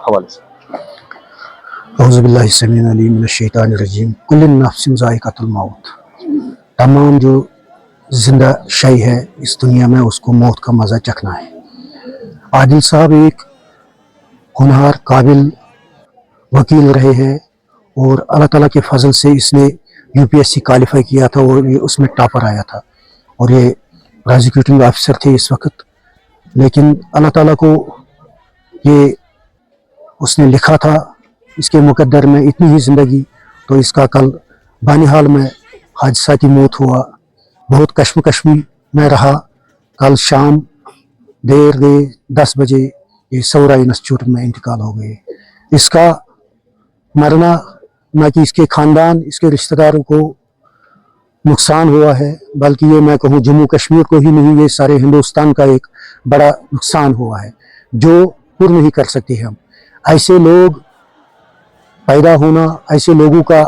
हवाले से। औज़ुबिल्लाहि समीउल अलीम मिनश्शैतानिर रजीम कुल्लु नफ्सिन ज़ाइक़ातुल मौत। तमाम जो जिंदा शय है इस दुनिया में उसको मौत का मज़ा चखना है। आदिल साहब एक होनहार काबिल वकील रहे हैं और अल्लाह ताला के फजल से इसने यूपीएससी क्वालिफाई किया था और ये उसमें टॉपर आया था और ये प्रोसिक्यूटिंग ऑफिसर थे इस वक्त। लेकिन अल्लाह ताला को ये उसने लिखा था इसके मुकद्दर में इतनी ही ज़िंदगी, तो इसका कल बानिहाल में हादसाती मौत हुआ। बहुत कश्मकश में रहा। कल शाम देर गए 10 बजे ये सौरा इंस्टीट्यूट में इंतकाल हो गए। इसका मरना न कि इसके ख़ानदान इसके रिश्तेदारों को नुकसान हुआ है, बल्कि ये मैं कहूँ जम्मू कश्मीर को ही नहीं, ये सारे हिंदुस्तान का एक बड़ा नुकसान हुआ है जो पूर्ण नहीं कर सकते हम। ऐसे लोग पैदा होना, ऐसे लोगों का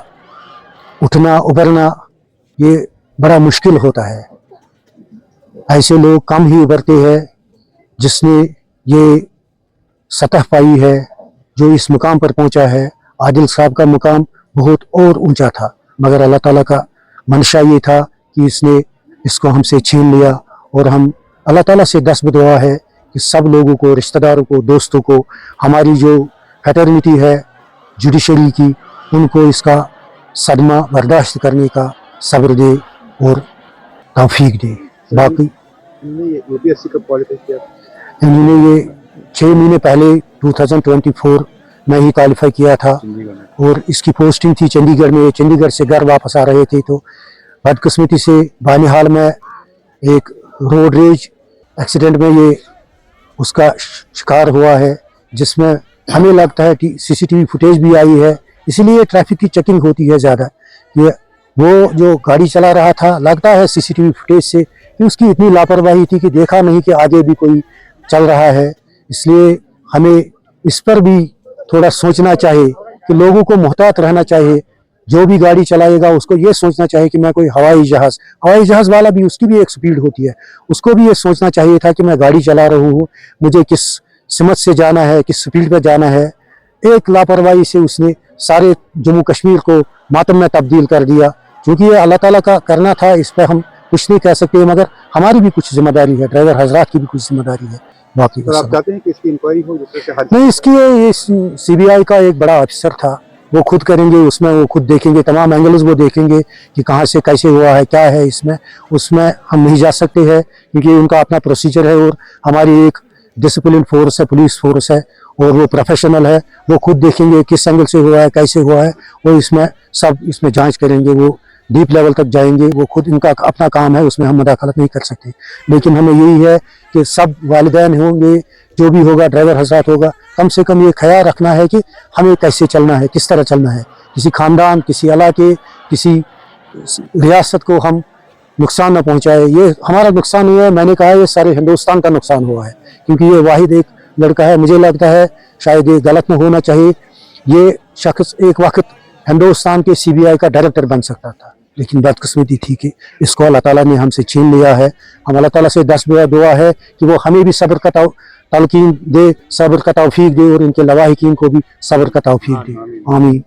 उठना उभरना ये बड़ा मुश्किल होता है। ऐसे लोग कम ही उभरते हैं। जिसने ये सतह पाई है, जो इस मुकाम पर पहुंचा है, आदिल साहब का मुकाम बहुत और ऊंचा था, मगर अल्लाह ताला का मंशा ये था कि इसने इसको हमसे छीन लिया। और हम अल्लाह ताला से दस्त दुआ है कि सब लोगों को, रिश्तेदारों को, दोस्तों को, हमारी जो फैटर्निटी है जुडिशरी की, उनको इसका सदमा बर्दाश्त करने का सब्र दे और तौफीक दे। बाकी यूपीएससी कब क्वालिफाई किया? इन्होंने ये 6 महीने पहले 2024 में ही क्वालिफाई किया था और इसकी पोस्टिंग थी चंडीगढ़ में। चंडीगढ़ से घर वापस आ रहे थे तो बदकिस्मती से बानिहाल में एक रोड रेज एक्सीडेंट में ये उसका शिकार हुआ है, जिसमें हमें लगता है कि सीसीटीवी फुटेज भी आई है। इसीलिए ट्रैफिक की चेकिंग होती है ज़्यादा। ये वो जो गाड़ी चला रहा था, लगता है सीसीटीवी फुटेज से कि उसकी इतनी लापरवाही थी कि देखा नहीं कि आगे भी कोई चल रहा है। इसलिए हमें इस पर भी थोड़ा सोचना चाहिए कि लोगों को मुहतात रहना चाहिए। जो भी गाड़ी चलाएगा उसको ये सोचना चाहिए कि मैं कोई हवाई जहाज़ वाला भी, उसकी भी एक स्पीड होती है, उसको भी ये सोचना चाहिए था कि मैं गाड़ी चला रहा हूँ, मुझे किस सिमत से जाना है, किस स्पीड पर जाना है। एक लापरवाही से उसने सारे जम्मू कश्मीर को मातम में तब्दील कर दिया। क्योंकि ये अल्लाह ताला का करना था, इस पर हम कुछ नहीं कह सकते, मगर हमारी भी कुछ जिम्मेदारी है, ड्राइवर हजरात की भी कुछ जिम्मेदारी है। बाकी आप चाहते हैं कि इसकी इंक्वायरी हो? नहीं, इसकी ये सीबीआई का एक बड़ा अफसर था, वो खुद करेंगे, उसमें वो खुद देखेंगे, तमाम एंगल्स वो देखेंगे कि कहाँ से कैसे हुआ है, क्या है इसमें। उसमें हम नहीं जा सकते हैं क्योंकि उनका अपना प्रोसीजर है और हमारी एक डिसिप्लिन फोर्स है, पुलिस फोर्स है और वो प्रोफेशनल है। वो खुद देखेंगे किस एंगल से हुआ है, कैसे हुआ है, वो इसमें सब इसमें जांच करेंगे, वो डीप लेवल तक जाएंगे। वो खुद इनका अपना काम है, उसमें हम मुदाखलत नहीं कर सकते। लेकिन हमें यही है कि सब वालिदैन होंगे, जो भी होगा, ड्राइवर हजरात होगा, कम से कम ये ख्याल रखना है कि हमें कैसे चलना है, किस तरह चलना है। किसी खानदान, किसी इलाके, किसी रियासत को हम नुकसान न पहुंचाए। ये हमारा नुकसान हुआ है, मैंने कहा ये सारे हिंदुस्तान का नुकसान हुआ है, क्योंकि ये वाहिद एक लड़का है। मुझे लगता है शायद ये गलत न होना चाहिए, ये शख्स एक वक्त हिंदुस्तान के सीबीआई का डायरेक्टर बन सकता था, लेकिन बदकिस्मती थी कि इसको अल्लाह ताला ने हमसे छीन लिया है। हम अल्लाह ताला से 10 दुआ है कि वो हमें भी सब्र का तलकीन दे, सब्र का तौफीक दे और इनके लवाहिकीन को भी सब्र का तौफीक दे। आमीन।